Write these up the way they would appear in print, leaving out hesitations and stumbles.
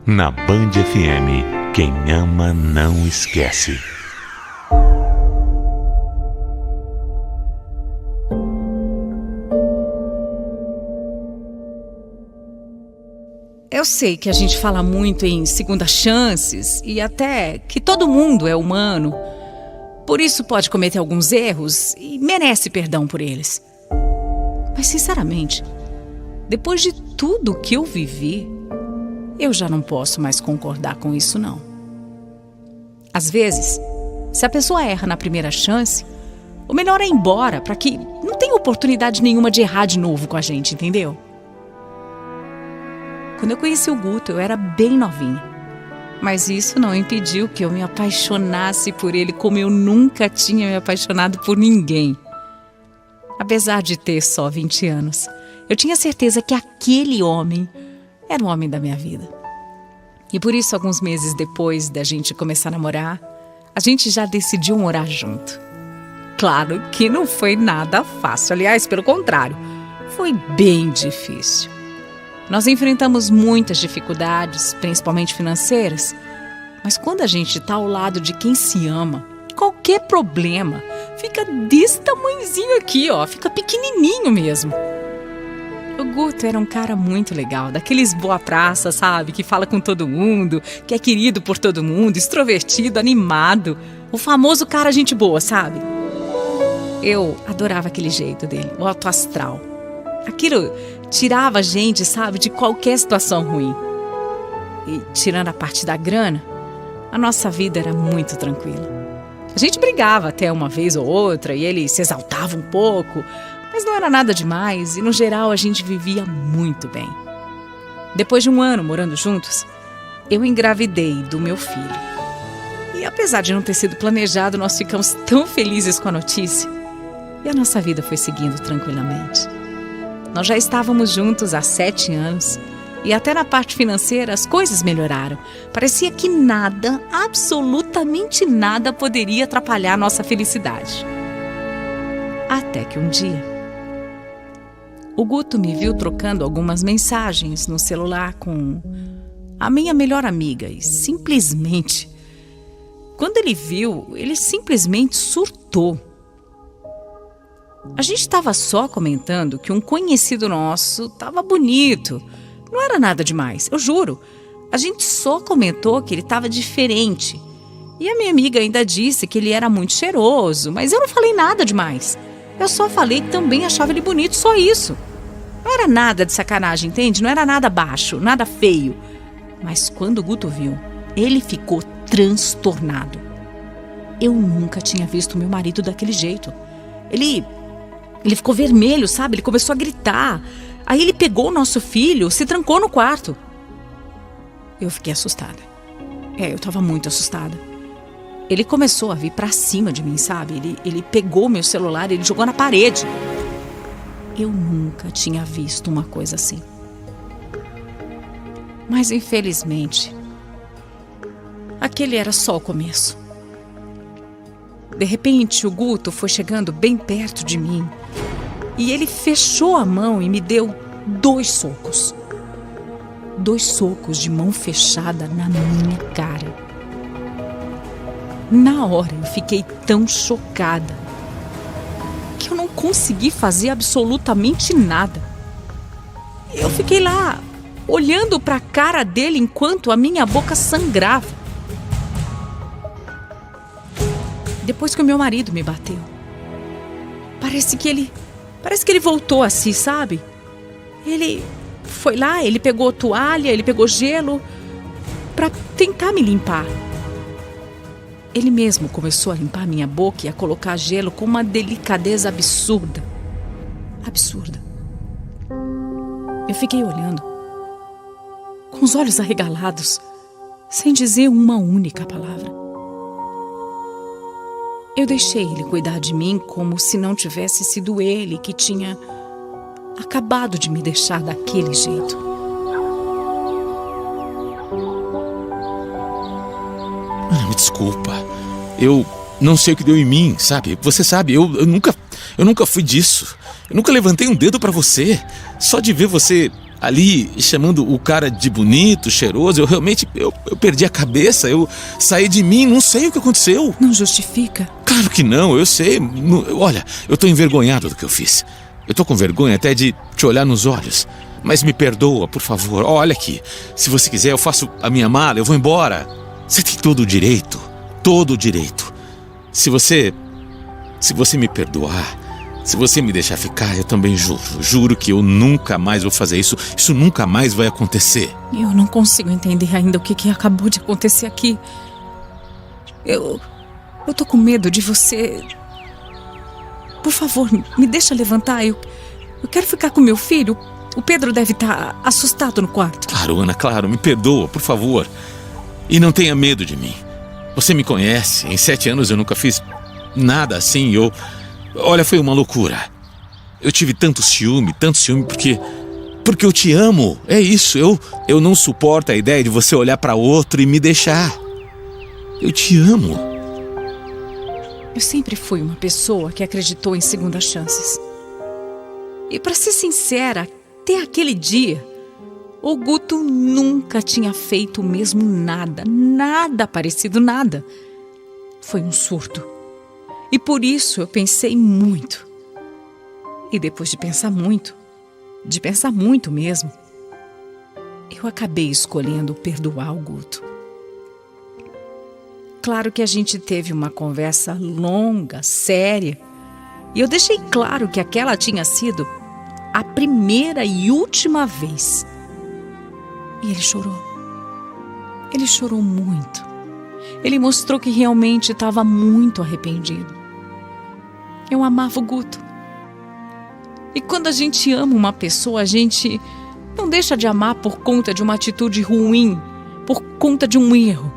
Na Band FM, quem ama não esquece. Eu sei que a gente fala muito em segundas chances e até que todo mundo é humano. Por isso pode cometer alguns erros e merece perdão por eles. Mas sinceramente, depois de tudo que eu vivi, eu já não posso mais concordar com isso não. Às vezes, se a pessoa erra na primeira chance, o melhor é ir embora para que não tenha oportunidade nenhuma de errar de novo com a gente, entendeu? Quando eu conheci o Guto, eu era bem novinha. Mas isso não impediu que eu me apaixonasse por ele como eu nunca tinha me apaixonado por ninguém. Apesar de ter só 20 anos, eu tinha certeza que aquele homem era o homem da minha vida. E por isso, alguns meses depois da gente começar a namorar, a gente já decidiu morar junto. Claro que não foi nada fácil, aliás, pelo contrário, foi bem difícil. Nós enfrentamos muitas dificuldades, principalmente financeiras, mas quando a gente está ao lado de quem se ama, qualquer problema fica desse tamanhozinho aqui, ó, fica pequenininho mesmo. O Guto era um cara muito legal, daqueles boa praça, sabe, que fala com todo mundo, que é querido por todo mundo, extrovertido, animado, o famoso cara gente boa, sabe? Eu adorava aquele jeito dele, o alto astral. Aquilo tirava a gente, sabe, de qualquer situação ruim. E tirando a parte da grana, a nossa vida era muito tranquila. A gente brigava até uma vez ou outra e ele se exaltava um pouco, mas não era nada demais e no geral a gente vivia muito bem. Depois de um ano morando juntos, eu engravidei do meu filho. E apesar de não ter sido planejado, nós ficamos tão felizes com a notícia e a nossa vida foi seguindo tranquilamente. Nós já estávamos juntos há 7 anos e até na parte financeira as coisas melhoraram. Parecia que nada, absolutamente nada, poderia atrapalhar a nossa felicidade. Até que um dia, o Guto me viu trocando algumas mensagens no celular com a minha melhor amiga e simplesmente, quando ele viu, ele simplesmente surtou. A gente estava só comentando que um conhecido nosso estava bonito. Não era nada demais, eu juro. A gente só comentou que ele estava diferente. E a minha amiga ainda disse que ele era muito cheiroso, mas eu não falei nada demais. Eu só falei que também achava ele bonito, só isso. Não era nada de sacanagem, entende? Não era nada baixo, nada feio. Mas quando o Guto viu, ele ficou transtornado. Eu nunca tinha visto meu marido daquele jeito. Ele ficou vermelho, sabe? Ele começou a gritar. Aí ele pegou o nosso filho, se trancou no quarto. Eu fiquei assustada. Eu estava muito assustada. Ele começou a vir pra cima de mim, sabe? Ele pegou meu celular, ele jogou na parede. Eu nunca tinha visto uma coisa assim. Mas infelizmente, aquele era só o começo. De repente, o Guto foi chegando bem perto de mim e ele fechou a mão e me deu 2 socos. 2 socos de mão fechada na minha cara. Na hora eu fiquei tão chocada que eu não consegui fazer absolutamente nada. Eu fiquei lá olhando para a cara dele enquanto a minha boca sangrava. Depois que o meu marido me bateu, parece que ele voltou a si, sabe? Ele foi lá, ele pegou toalha, ele pegou gelo para tentar me limpar. Ele mesmo começou a limpar minha boca e a colocar gelo com uma delicadeza absurda. Absurda. Eu fiquei olhando, com os olhos arregalados, sem dizer uma única palavra. Eu deixei ele cuidar de mim como se não tivesse sido ele que tinha acabado de me deixar daquele jeito. Me desculpa. Eu não sei o que deu em mim, sabe? Você sabe, eu nunca fui disso. Eu nunca levantei um dedo pra você. Só de ver você ali chamando o cara de bonito, cheiroso. Eu realmente eu perdi a cabeça, eu saí de mim, não sei o que aconteceu. Não justifica. Claro que não, eu sei. Olha, eu tô envergonhado do que eu fiz. Eu tô com vergonha até de te olhar nos olhos. Mas me perdoa, por favor. Olha aqui, se você quiser eu faço a minha mala, eu vou embora. Você tem todo o direito, todo o direito. Se você me perdoar, se você me deixar ficar, eu também juro que eu nunca mais vou fazer isso. Isso nunca mais vai acontecer. Eu não consigo entender ainda o que acabou de acontecer aqui. Eu tô com medo de você. Por favor, me deixa levantar. Eu quero ficar com meu filho. O Pedro deve estar assustado no quarto. Claro, Ana, claro, me perdoa, por favor. E não tenha medo de mim. Você me conhece, em 7 anos eu nunca fiz nada assim. Olha, foi uma loucura. Eu tive tanto ciúme porque eu te amo. É isso, eu não suporto a ideia de você olhar para outro e me deixar. Eu te amo. Eu sempre fui uma pessoa que acreditou em segundas chances. E para ser sincera, até aquele dia, o Guto nunca tinha feito mesmo nada parecido, nada. Foi um surto. E por isso eu pensei muito. E depois de pensar muito mesmo, eu acabei escolhendo perdoar o Guto. Claro que a gente teve uma conversa longa, séria, e eu deixei claro que aquela tinha sido a primeira e última vez. E ele chorou. Ele chorou muito. Ele mostrou que realmente estava muito arrependido. Eu amava o Guto. E quando a gente ama uma pessoa, a gente não deixa de amar por conta de uma atitude ruim, por conta de um erro.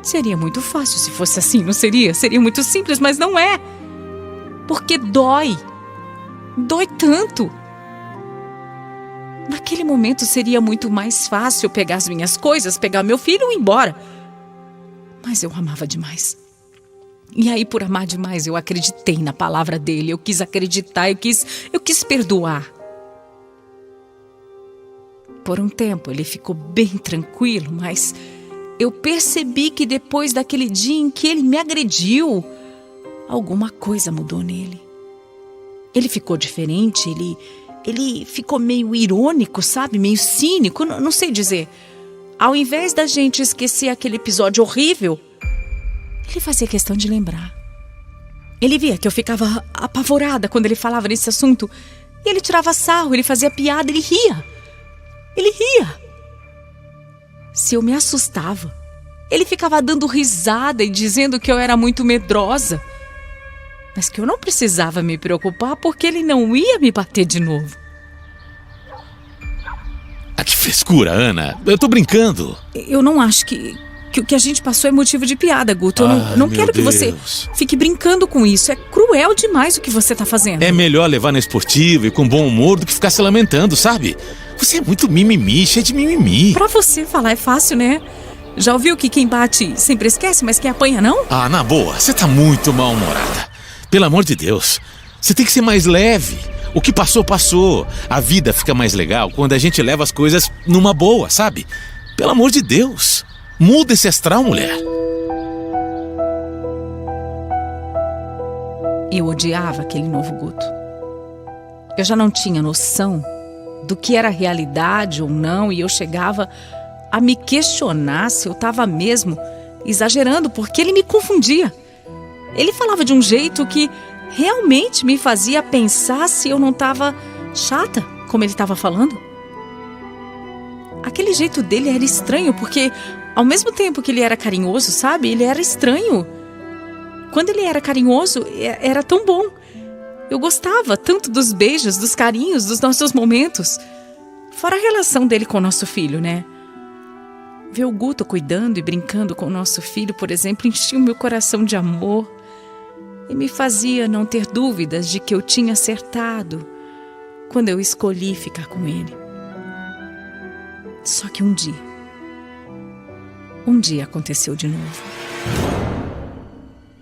Seria muito fácil se fosse assim, não seria? Seria muito simples, mas não é. Porque dói. Dói tanto. Naquele momento seria muito mais fácil pegar as minhas coisas, pegar meu filho e ir embora. Mas eu amava demais. E aí, por amar demais, eu acreditei na palavra dele. Eu quis acreditar, eu quis perdoar. Por um tempo ele ficou bem tranquilo, mas eu percebi que depois daquele dia em que ele me agrediu, alguma coisa mudou nele. Ele ficou diferente, ele ficou meio irônico, sabe? Meio cínico, não sei dizer. Ao invés da gente esquecer aquele episódio horrível, ele fazia questão de lembrar. Ele via que eu ficava apavorada quando ele falava nesse assunto. E ele tirava sarro, ele fazia piada, ele ria. Ele ria. Se eu me assustava, ele ficava dando risada e dizendo que eu era muito medrosa. Mas que eu não precisava me preocupar porque ele não ia me bater de novo. Ah, que frescura, Ana. Eu tô brincando. Eu não acho que o que a gente passou é motivo de piada, Guto. Eu não quero que você fique brincando com isso. É cruel demais o que você tá fazendo. É melhor levar na esportiva e com bom humor do que ficar se lamentando, sabe? Você é muito mimimi, cheio de mimimi. Pra você falar é fácil, né? Já ouviu que quem bate sempre esquece, mas quem apanha não? Ah, na boa, você tá muito mal-humorada. Pelo amor de Deus, você tem que ser mais leve. O que passou, passou. A vida fica mais legal quando a gente leva as coisas numa boa, sabe? Pelo amor de Deus. Muda esse astral, mulher. Eu odiava aquele novo Guto. Eu já não tinha noção do que era realidade ou não, e eu chegava a me questionar se eu estava mesmo exagerando, porque ele me confundia. Ele falava de um jeito que realmente me fazia pensar se eu não estava chata, como ele estava falando. Aquele jeito dele era estranho, porque ao mesmo tempo que ele era carinhoso, sabe? Ele era estranho. Quando ele era carinhoso, era tão bom. Eu gostava tanto dos beijos, dos carinhos, dos nossos momentos. Fora a relação dele com o nosso filho, né? Ver o Guto cuidando e brincando com o nosso filho, por exemplo, enchia o meu coração de amor e me fazia não ter dúvidas de que eu tinha acertado quando eu escolhi ficar com ele. Só que um dia aconteceu de novo.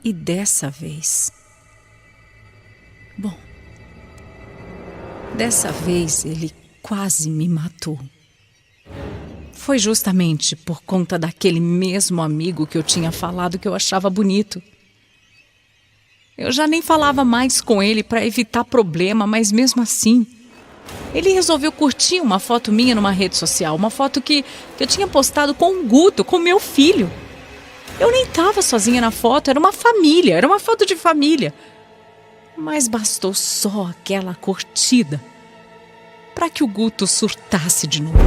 E dessa vez... Bom, dessa vez ele quase me matou. Foi justamente por conta daquele mesmo amigo que eu tinha falado que eu achava bonito. Eu já nem falava mais com ele para evitar problema, mas mesmo assim, ele resolveu curtir uma foto minha numa rede social, uma foto que eu tinha postado com o Guto, com meu filho. Eu nem estava sozinha na foto, era uma família, era uma foto de família. Mas bastou só aquela curtida para que o Guto surtasse de novo.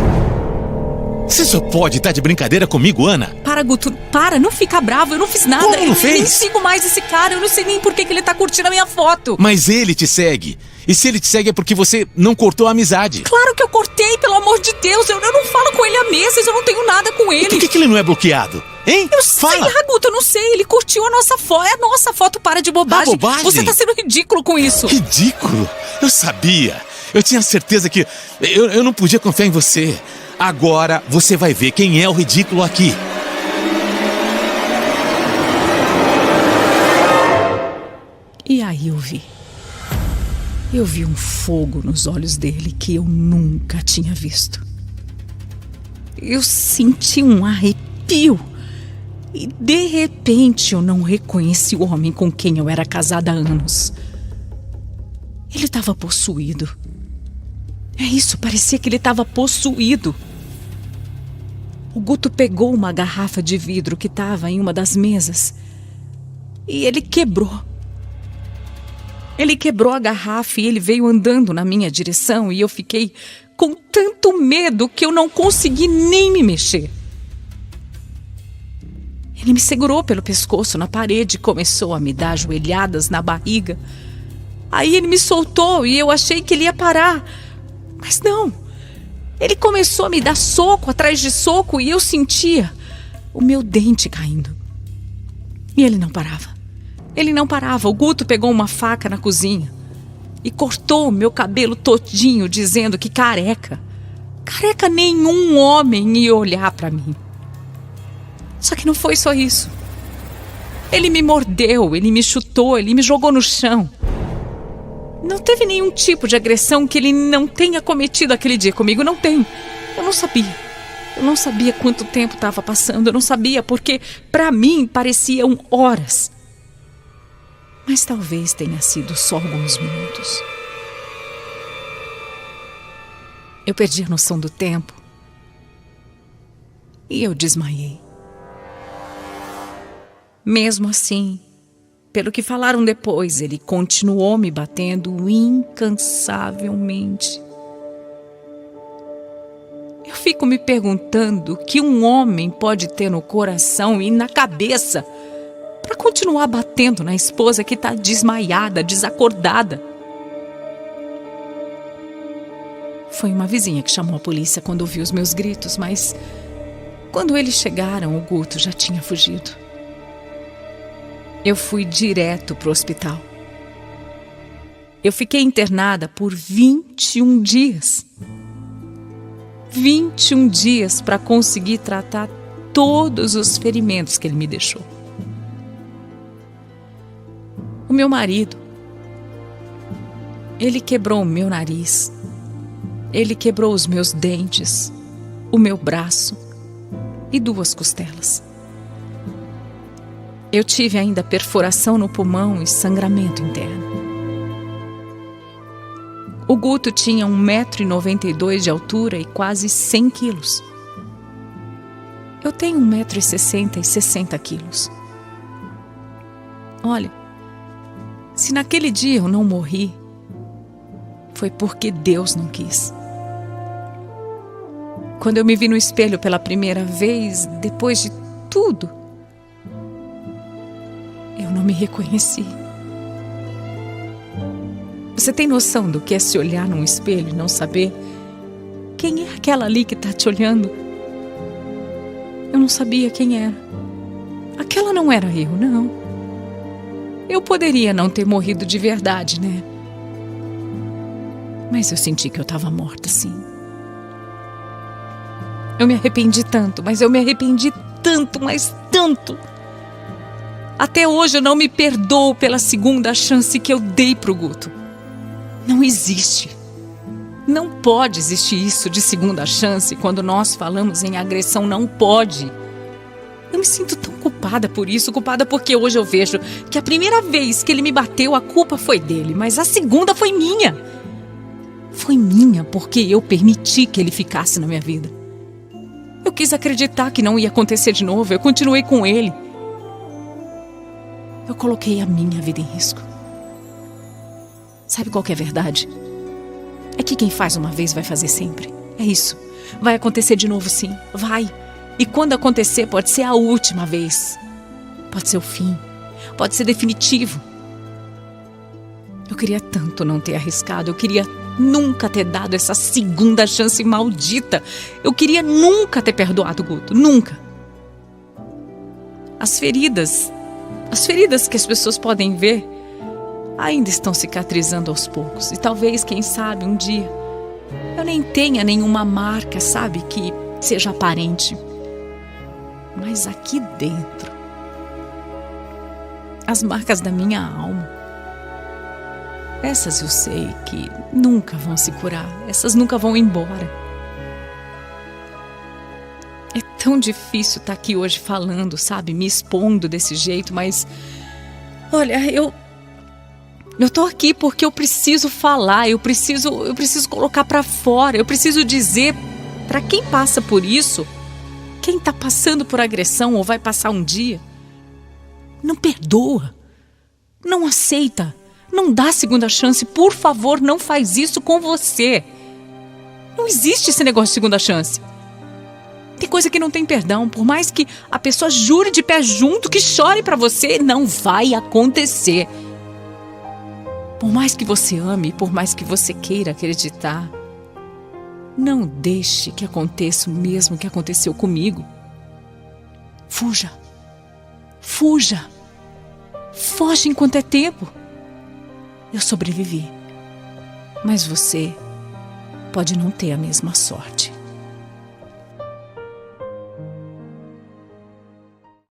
Você só pode estar de brincadeira comigo, Ana? Para, Guto, para, não fica bravo, eu não fiz nada. Como não fez? Eu nem sigo mais esse cara, eu não sei nem por que ele tá curtindo a minha foto. Mas ele te segue. E se ele te segue é porque você não cortou a amizade. Claro que eu cortei, pelo amor de Deus, eu não falo com ele há meses, eu não tenho nada com ele. E por que ele não é bloqueado? Hein? Eu sei lá, Guto, eu não sei, ele curtiu a nossa foto, é a nossa foto, para de bobagem. Ah, bobagem? Você tá sendo ridículo com isso. Ridículo? Eu sabia. Eu tinha certeza que eu não podia confiar em você. Agora você vai ver quem é o ridículo aqui. E aí eu vi. Eu vi um fogo nos olhos dele que eu nunca tinha visto. Eu senti um arrepio. E de repente eu não reconheci o homem com quem eu era casada há anos. Ele estava possuído. É isso, parecia que ele estava possuído. O Guto pegou uma garrafa de vidro que estava em uma das mesas e ele quebrou. Ele quebrou a garrafa e ele veio andando na minha direção e eu fiquei com tanto medo que eu não consegui nem me mexer. Ele me segurou pelo pescoço na parede e começou a me dar joelhadas na barriga. Aí ele me soltou e eu achei que ele ia parar. Mas não, ele começou a me dar soco atrás de soco e eu sentia o meu dente caindo. E ele não parava. Ele não parava. O Guto pegou uma faca na cozinha e cortou o meu cabelo todinho, dizendo que careca nenhum homem ia olhar para mim. Só que não foi só isso. Ele me mordeu, ele me chutou, ele me jogou no chão. Não teve nenhum tipo de agressão que ele não tenha cometido aquele dia comigo, não tem. Eu não sabia. Eu não sabia quanto tempo estava passando, eu não sabia porque, para mim, pareciam horas. Mas talvez tenha sido só alguns minutos. Eu perdi a noção do tempo e eu desmaiei. Mesmo assim, pelo que falaram depois, ele continuou me batendo incansavelmente. Eu fico me perguntando o que um homem pode ter no coração e na cabeça para continuar batendo na esposa que está desmaiada, desacordada. Foi uma vizinha que chamou a polícia quando ouviu os meus gritos, mas quando eles chegaram, o Guto já tinha fugido. Eu fui direto para o hospital. Eu fiquei internada por 21 dias. 21 dias para conseguir tratar todos os ferimentos que ele me deixou. O meu marido, ele quebrou o meu nariz, ele quebrou os meus dentes, o meu braço e 2 costelas. Eu tive ainda perfuração no pulmão e sangramento interno. O Guto tinha 1,92 m de altura e quase 100 quilos. Eu tenho 1,60 m e 60 quilos. Olha, se naquele dia eu não morri, foi porque Deus não quis. Quando eu me vi no espelho pela primeira vez, depois de tudo, eu não me reconheci. Você tem noção do que é se olhar num espelho e não saber quem é aquela ali que está te olhando? Eu não sabia quem era. Aquela não era eu, não. Eu poderia não ter morrido de verdade, né? Mas eu senti que eu estava morta, sim. Eu me arrependi tanto, mas eu me arrependi tanto, mas tanto. Até hoje eu não me perdoo pela segunda chance que eu dei pro Guto. Não existe. Não pode existir isso de segunda chance quando nós falamos em agressão, não pode. Eu me sinto tão culpada por isso, culpada porque hoje eu vejo que a primeira vez que ele me bateu, a culpa foi dele, mas a segunda foi minha. Foi minha porque eu permiti que ele ficasse na minha vida. Eu quis acreditar que não ia acontecer de novo, eu continuei com ele. Eu coloquei a minha vida em risco. Sabe qual que é a verdade? É que quem faz uma vez vai fazer sempre. É isso. Vai acontecer de novo, sim. Vai. E quando acontecer, pode ser a última vez. Pode ser o fim. Pode ser definitivo. Eu queria tanto não ter arriscado. Eu queria nunca ter dado essa segunda chance maldita. Eu queria nunca ter perdoado o Guto. Nunca. As feridas que as pessoas podem ver ainda estão cicatrizando aos poucos. E talvez, quem sabe, um dia eu nem tenha nenhuma marca, sabe, que seja aparente. Mas aqui dentro, as marcas da minha alma, essas eu sei que nunca vão se curar. Essas nunca vão embora. É tão difícil estar aqui hoje falando, sabe, me expondo desse jeito, mas olha, eu tô aqui porque eu preciso falar, eu preciso colocar pra fora, eu preciso dizer pra quem passa por isso, quem tá passando por agressão ou vai passar um dia, não perdoa, não aceita, não dá segunda chance, por favor, não faz isso com você. Não existe esse negócio de segunda chance. Tem coisa que não tem perdão, por mais que a pessoa jure de pé junto, que chore pra você, não vai acontecer. Por mais que você ame, por mais que você queira acreditar, não deixe que aconteça o mesmo que aconteceu comigo. Fuja. Fuja. Foge enquanto é tempo. Eu sobrevivi. Mas você pode não ter a mesma sorte.